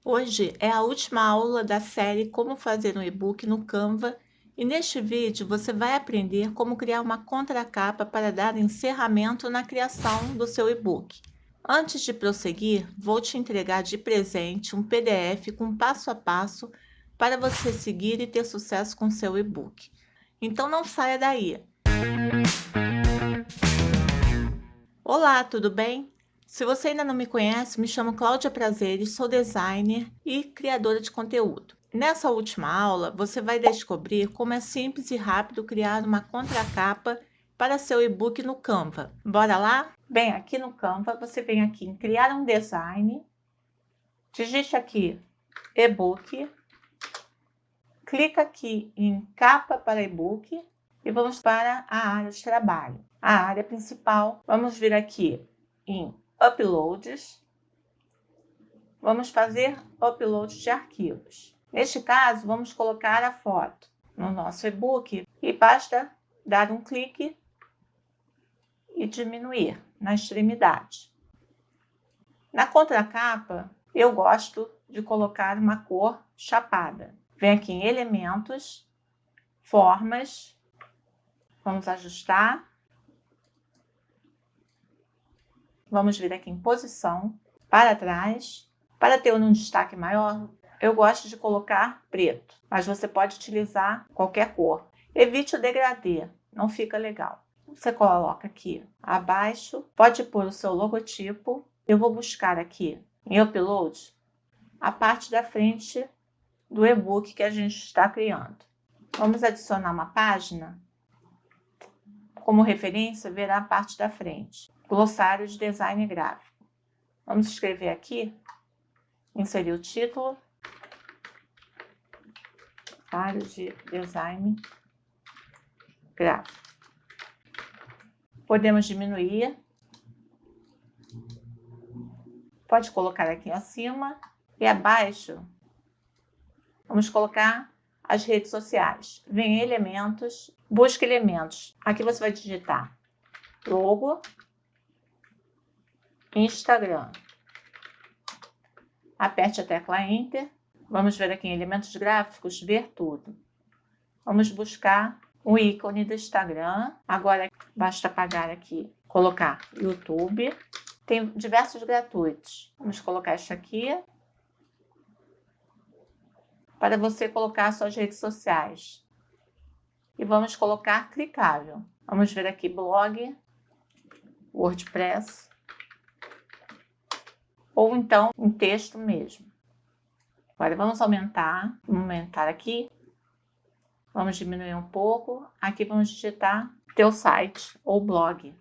Hoje é a última aula da série Como fazer um e-book no Canva e neste vídeo você vai aprender como criar uma contracapa para dar encerramento na criação do seu e-book. Antes de prosseguir, vou te entregar de presente um PDF com passo a passo para você seguir e ter sucesso com seu e-book. Então não saia daí! Olá, tudo bem? Se você ainda não me conhece, me chamo Cláudia Prazeres, sou designer e criadora de conteúdo. Nessa última aula, você vai descobrir como é simples e rápido criar uma contracapa para seu e-book no Canva. Bora lá? Bem, aqui no Canva, você vem aqui em Criar um Design, digite aqui e-book, clica aqui em Capa para e-book e vamos para a área de trabalho. A área principal, vamos vir aqui em Uploads, vamos fazer upload de arquivos. Neste caso, vamos colocar a foto no nosso e-book e basta dar um clique e diminuir na extremidade. Na contracapa, eu gosto de colocar uma cor chapada. Vem aqui em Elementos, Formas, vamos ajustar. Vamos vir aqui em Posição, para trás. Para ter um destaque maior, eu gosto de colocar preto, mas você pode utilizar qualquer cor. Evite o degradê, não fica legal. Você coloca aqui abaixo, pode pôr o seu logotipo. Eu vou buscar aqui em Upload a parte da frente do e-book que a gente está criando. Vamos adicionar uma página. Como referência, verá a parte da frente. Glossário de design gráfico. Vamos escrever aqui, inserir o título, glossário de design gráfico. Podemos diminuir, pode colocar aqui acima e abaixo, vamos colocar as redes sociais. Vem em Elementos, busca Elementos. Aqui você vai digitar logo, Instagram. Aperte a tecla Enter. Vamos ver aqui em Elementos Gráficos, ver tudo. Vamos buscar o ícone do Instagram. Agora basta apagar aqui, colocar YouTube. Tem diversos gratuitos. Vamos colocar este aqui. Para você colocar suas redes sociais. E vamos colocar clicável. Vamos ver aqui blog, WordPress. Ou então em texto mesmo. Agora vamos aumentar aqui. Vamos diminuir um pouco. Aqui vamos digitar teu site ou blog.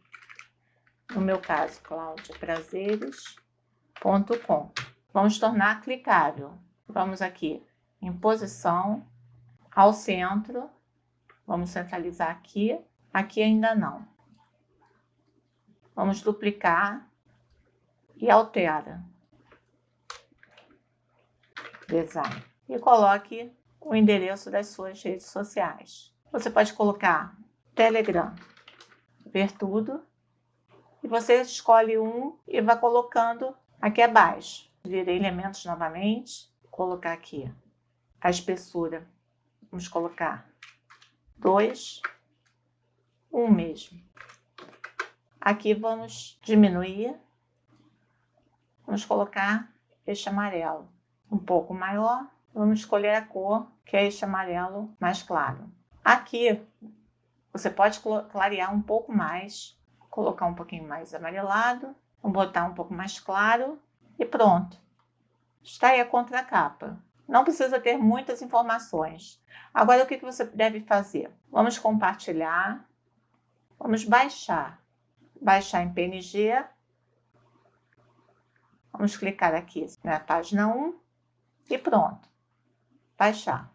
No meu caso, claudiaprazeres.com. Vamos tornar clicável. Vamos aqui em posição, ao centro. Vamos centralizar aqui. Aqui ainda não. Vamos duplicar e altera. Design. E coloque o endereço das suas redes sociais. Você pode colocar Telegram, ver tudo. E você escolhe um e vai colocando aqui abaixo. Virei Elementos novamente. Colocar aqui a espessura. Vamos colocar 2, 1 mesmo. Aqui vamos diminuir. Vamos colocar este amarelo um pouco maior. Vamos escolher a cor, que é este amarelo mais claro. Aqui, você pode clarear um pouco mais, colocar um pouquinho mais amarelado, vamos botar um pouco mais claro e pronto. Está aí a contracapa. Não precisa ter muitas informações. Agora, o que você deve fazer? Vamos compartilhar, vamos baixar. Baixar em PNG. Vamos clicar aqui na página 1 e pronto. Baixar.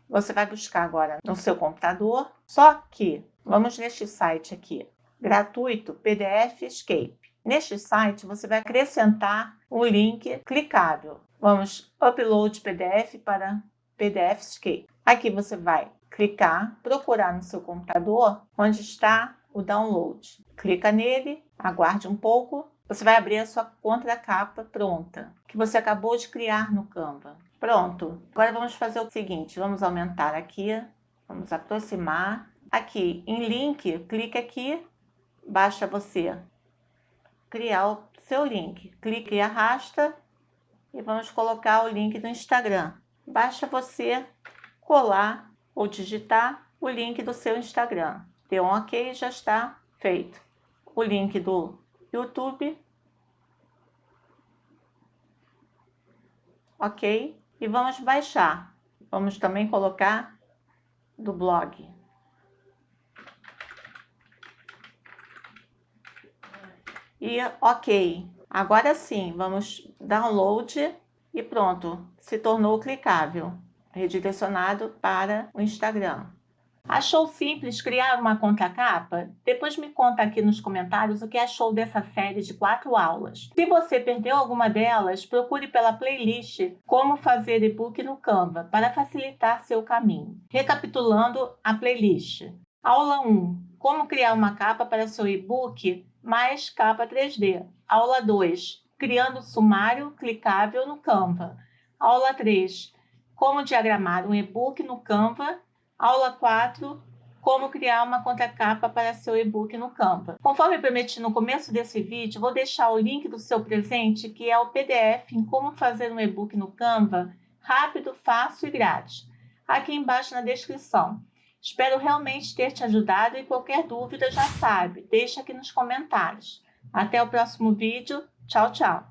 Você vai buscar agora no seu computador, só que vamos neste site aqui, gratuito PDF Escape. Neste site você vai acrescentar o link clicável. Vamos upload PDF para PDF Escape. Aqui você vai clicar, procurar no seu computador onde está o download. Clica nele, aguarde um pouco Você vai abrir a sua contracapa pronta, que você acabou de criar no Canva. Pronto. Agora vamos fazer o seguinte, vamos aumentar aqui, vamos aproximar. Aqui em link, clique aqui, basta você criar o seu link. Clique e arrasta e vamos colocar o link do Instagram. Basta você colar ou digitar o link do seu Instagram. Deu um OK e já está feito. O link do YouTube. OK. E vamos baixar. Vamos também colocar do blog. E OK. Agora sim, vamos download e pronto. Se tornou clicável. Redirecionado para o Instagram. Achou simples criar uma contracapa? Depois me conta aqui nos comentários o que achou dessa série de 4 aulas. Se você perdeu alguma delas, procure pela playlist Como fazer e-book no Canva para facilitar seu caminho. Recapitulando a playlist. Aula 1. Como criar uma capa para seu e-book mais capa 3D. Aula 2. Criando sumário clicável no Canva. Aula 3. Como diagramar um e-book no Canva. Aula 4. Como criar uma contracapa para seu e-book no Canva. Conforme prometi no começo desse vídeo, vou deixar o link do seu presente, que é o PDF em como fazer um e-book no Canva, rápido, fácil e grátis, aqui embaixo na descrição. Espero realmente ter te ajudado e qualquer dúvida já sabe, deixa aqui nos comentários. Até o próximo vídeo. Tchau, tchau!